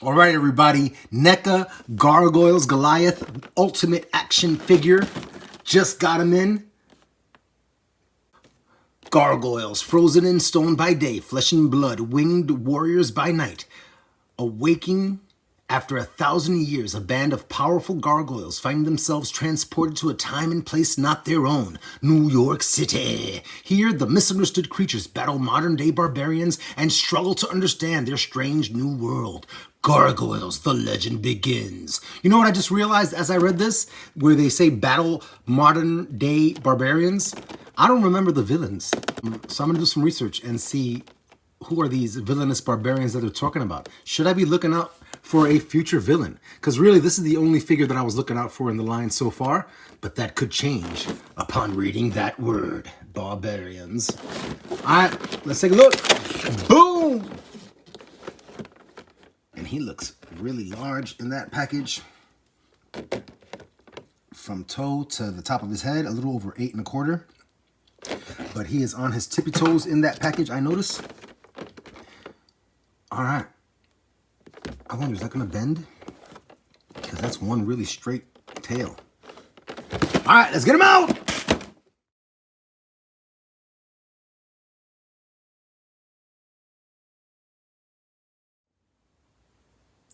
All right, everybody. Neca, Gargoyles, Goliath, ultimate action figure. Just got him in. Gargoyles, frozen in stone by day, flesh and blood, winged warriors by night. Awaking after 1,000 years, a band of powerful gargoyles find themselves transported to a time and place not their own, New York City. Here, the misunderstood creatures battle modern-day barbarians and struggle to understand their strange new world. Gargoyles, the legend begins. You know what I just realized as I read this? Where they say battle modern-day barbarians? I don't remember the villains. So I'm going to do some research and see who are these villainous barbarians that they're talking about. Should I be looking out for a future villain? Because really, this is the only figure that I was looking out for in the line so far. But that could change upon reading that word. Barbarians. All right, let's take a look. Boom! And he looks really large in that package. From toe to the top of his head, a little over 8 1/4. But he is on his tippy toes in that package, I notice. All right. I wonder, is that going to bend? Because that's one really straight tail. All right, let's get him out.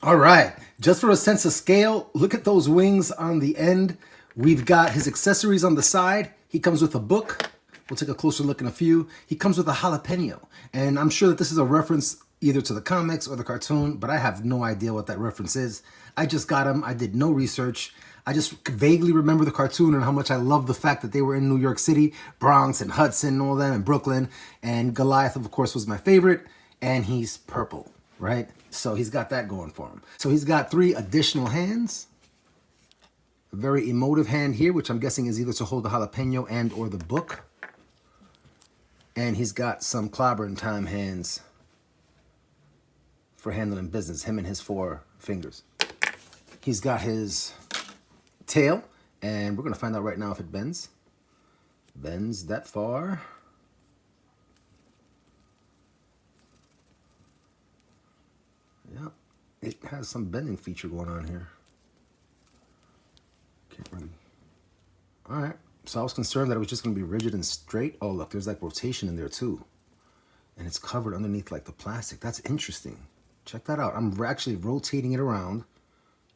All right, just for a sense of scale, look at those wings on the end. We've got his accessories on the side. He comes with a book. We'll take a closer look in a few. He comes with a jalapeno. And I'm sure that this is a reference either to the comics or the cartoon, but I have no idea what that reference is. I just got him. I did no research. I just vaguely remember the cartoon and how much I love the fact that they were in New York City, Bronx and Hudson and all that, and Brooklyn. And Goliath, of course, was my favorite. And he's purple, right? So he's got that going for him. So he's got 3 additional hands. A very emotive hand here, which I'm guessing is either to hold the jalapeno and or the book. And he's got some clobbering time hands for handling business, him and his 4 fingers. He's got his tail, and we're going to find out right now if it bends. Bends that far. Yeah, it has some bending feature going on here. Can't really. All right. So I was concerned that it was just going to be rigid and straight. Oh, look, there's like rotation in there too. And it's covered underneath like the plastic. That's interesting. Check that out. I'm actually rotating it around.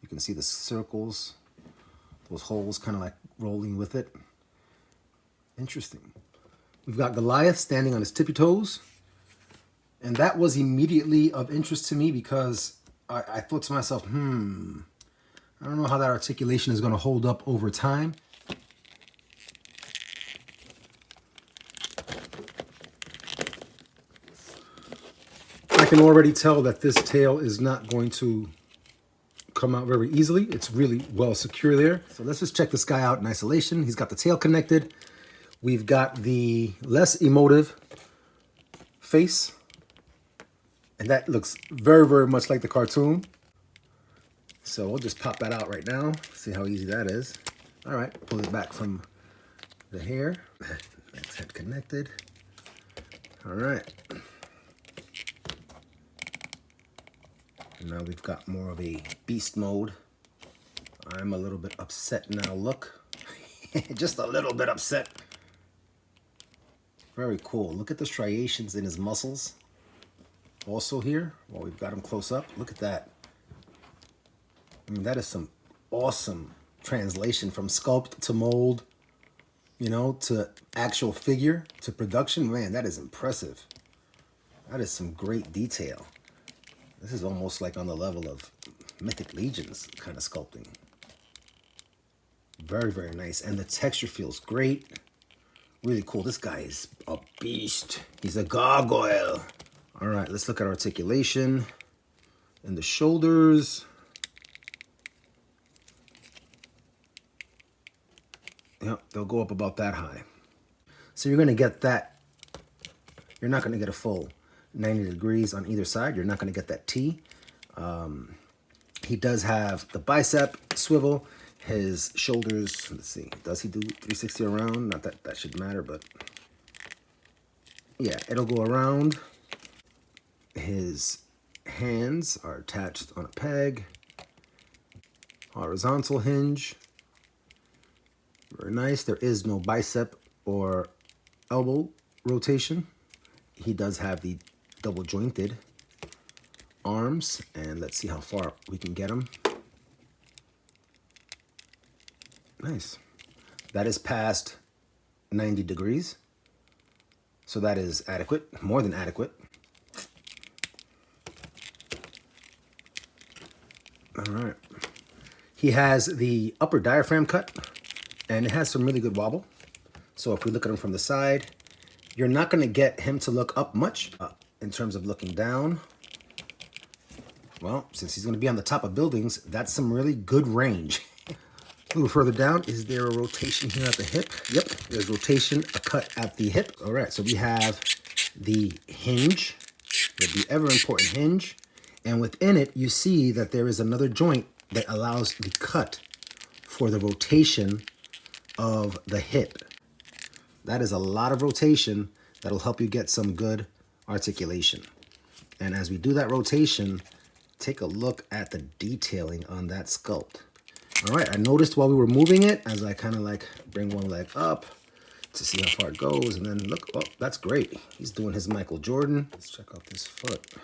You can see the circles, those holes kind of like rolling with it. Interesting. We've got Goliath standing on his tippy toes. And that was immediately of interest to me because I thought to myself, I don't know how that articulation is going to hold up over time. I can already tell that this tail is not going to come out very easily. It's really well secure there. So let's just check this guy out in isolation. He's got the tail connected. We've got the less emotive face. And that looks very, very much like the cartoon. So we'll just pop that out right now. See how easy that is. All right, pull it back from the hair. That's head connected. All right. Now we've got more of a beast mode. I'm a little bit upset now, look. Just a little bit upset. Very cool. Look at the striations in his muscles. Also here, while we've got him close up, look at that. I mean, that is some awesome translation from sculpt to mold, you know, to actual figure, to production. Man, that is impressive. That is some great detail. This is almost like on the level of Mythic Legions kind of sculpting. Very, very nice. And the texture feels great. Really cool. This guy is a beast. He's a gargoyle. All right, let's look at articulation and the shoulders. Yep, they'll go up about that high. So you're going to get that. You're not going to get a full 90 degrees on either side. You're not going to get that T. He does have the bicep swivel. His shoulders, let's see, does he do 360 around? Not that that should matter, but yeah, it'll go around. His hands are attached on a peg. Horizontal hinge. Very nice. There is no bicep or elbow rotation. He does have the double jointed arms, and let's see how far we can get him. Nice. That is past 90 degrees. So that is adequate, more than adequate. All right. He has the upper diaphragm cut, and it has some really good wobble. So if we look at him from the side, you're not going to get him to look up much in terms of looking down. Well, since he's going to be on the top of buildings, that's some really good range. A little further down, is there a rotation here at the hip? Yep, there's rotation, a cut at the hip. All right, so we have the hinge, the ever important hinge. And within it, you see that there is another joint that allows the cut for the rotation of the hip. That is a lot of rotation that'll help you get some good articulation. And as we do that rotation, take a look at the detailing on that sculpt. All right, I noticed while we were moving it, as I kind of like bring one leg up to see how far it goes, and then look, oh, that's great. He's doing his Michael Jordan. Let's check out this foot.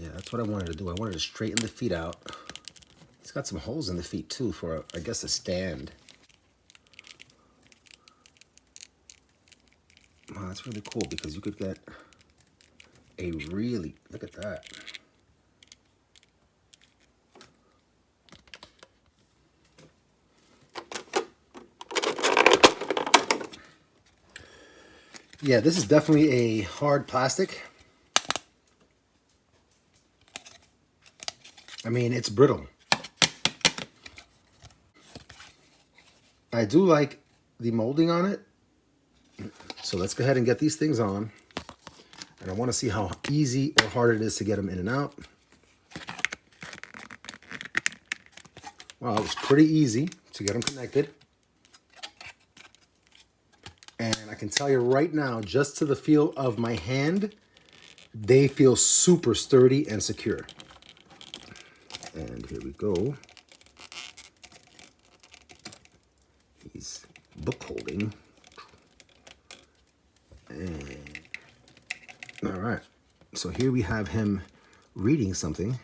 Yeah, that's what I wanted to do. I wanted to straighten the feet out. He's got some holes in the feet too for, I guess, a stand. Wow, that's really cool because you could get a really, look at that. Yeah, this is definitely a hard plastic. I mean, it's brittle. I do like the molding on it. So let's go ahead and get these things on. And I want to see how easy or hard it is to get them in and out. Wow, it was pretty easy to get them connected. And I can tell you right now, just to the feel of my hand, they feel super sturdy and secure. And here we go. He's book holding. And all right. So here we have him reading something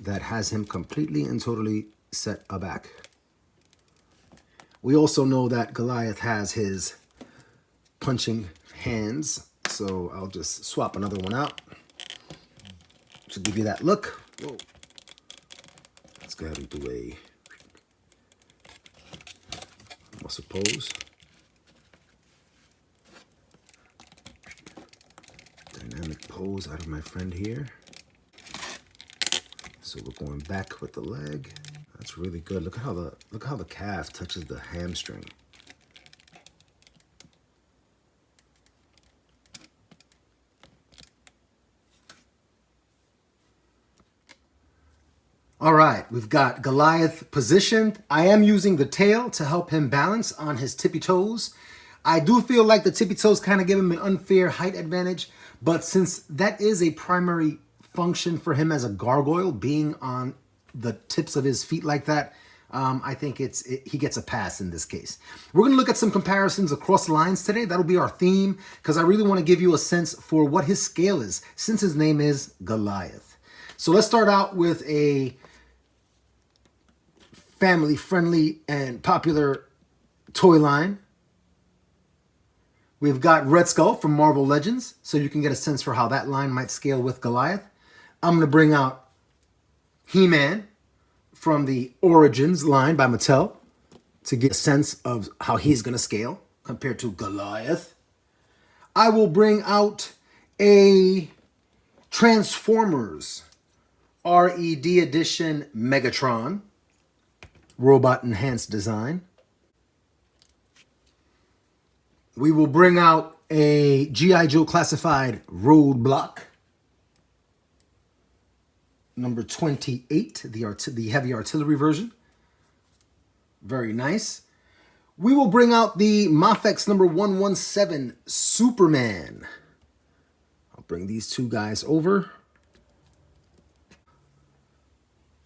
that has him completely and totally set aback. We also know that Goliath has his punching hands, so I'll just swap another one out to give you that look. Whoa. Let's go ahead and do a muscle pose. Dynamic pose out of my friend here. So we're going back with the leg. That's really good. Look how the calf touches the hamstring. All right, we've got Goliath positioned. I am using the tail to help him balance on his tippy toes. I do feel like the tippy toes kind of give him an unfair height advantage, but since that is a primary function for him as a gargoyle, being on the tips of his feet like that, I think he gets a pass in this case. We're going to look at some comparisons across lines today. That'll be our theme, because I really want to give you a sense for what his scale is, since his name is Goliath. So let's start out with a family-friendly and popular toy line. We've got Red Skull from Marvel Legends, so you can get a sense for how that line might scale with Goliath. I'm going to bring out He-Man from the Origins line by Mattel to get a sense of how he's going to scale compared to Goliath. I will bring out a Transformers RED Edition Megatron robot enhanced design. We will bring out a G.I. Joe classified Roadblock number 28, the heavy artillery version. Very nice. We will bring out the Mafex number 117 Superman. Bring these two guys over.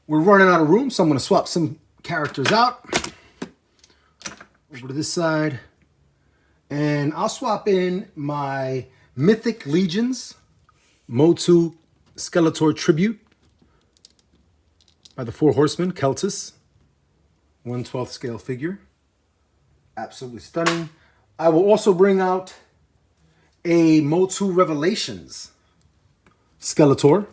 We're running out of room, so I'm going to swap some characters out. Over to this side. And I'll swap in my Mythic Legions Motu Skeletor Tribute by the Four Horsemen, Keltis. 1/12 scale figure. Absolutely stunning. I will also bring out a Motu Revelations Skeletor.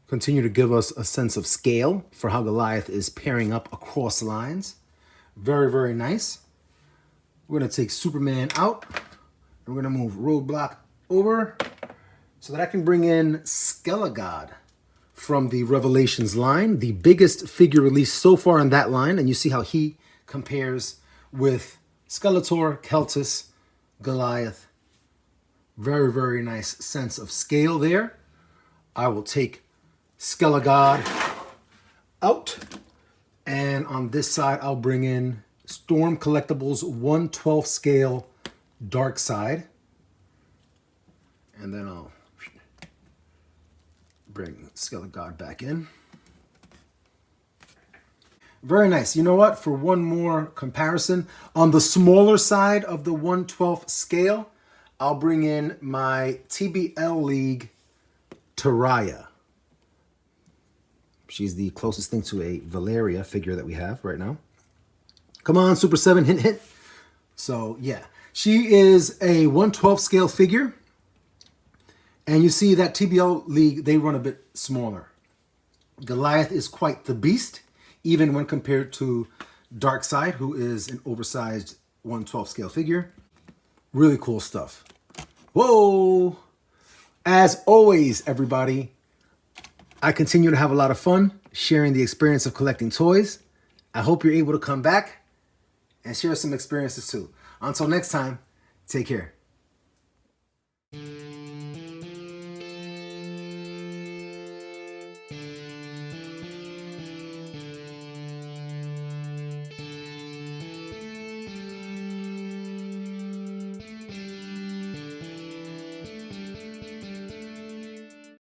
Continue to give us a sense of scale for how Goliath is pairing up across lines. Very, very nice. We're going to take Superman out. And we're going to move Roadblock over so that I can bring in Skelegod from the Revelations line, the biggest figure released so far in that line. And you see how he compares with Skeletor, Keltis, Goliath. Very, very nice sense of scale there. I will take Skelegod out. And on this side, I'll bring in Storm Collectibles 1/12 scale Dark Side. And then I'll bring Skelegod back in. Very nice. You know what? For one more comparison, on the smaller side of the 1/12 scale, I'll bring in my TBL League Taraya. She's the closest thing to a Valeria figure that we have right now. Come on, Super 7, hint, hint. So, yeah. She is a 1/12 scale figure. And you see that TBL League, they run a bit smaller. Goliath is quite the beast, even when compared to Darkseid, who is an oversized 1/12 scale figure. Really cool stuff. Whoa! As always, everybody, I continue to have a lot of fun sharing the experience of collecting toys. I hope you're able to come back and share some experiences too. Until next time, take care.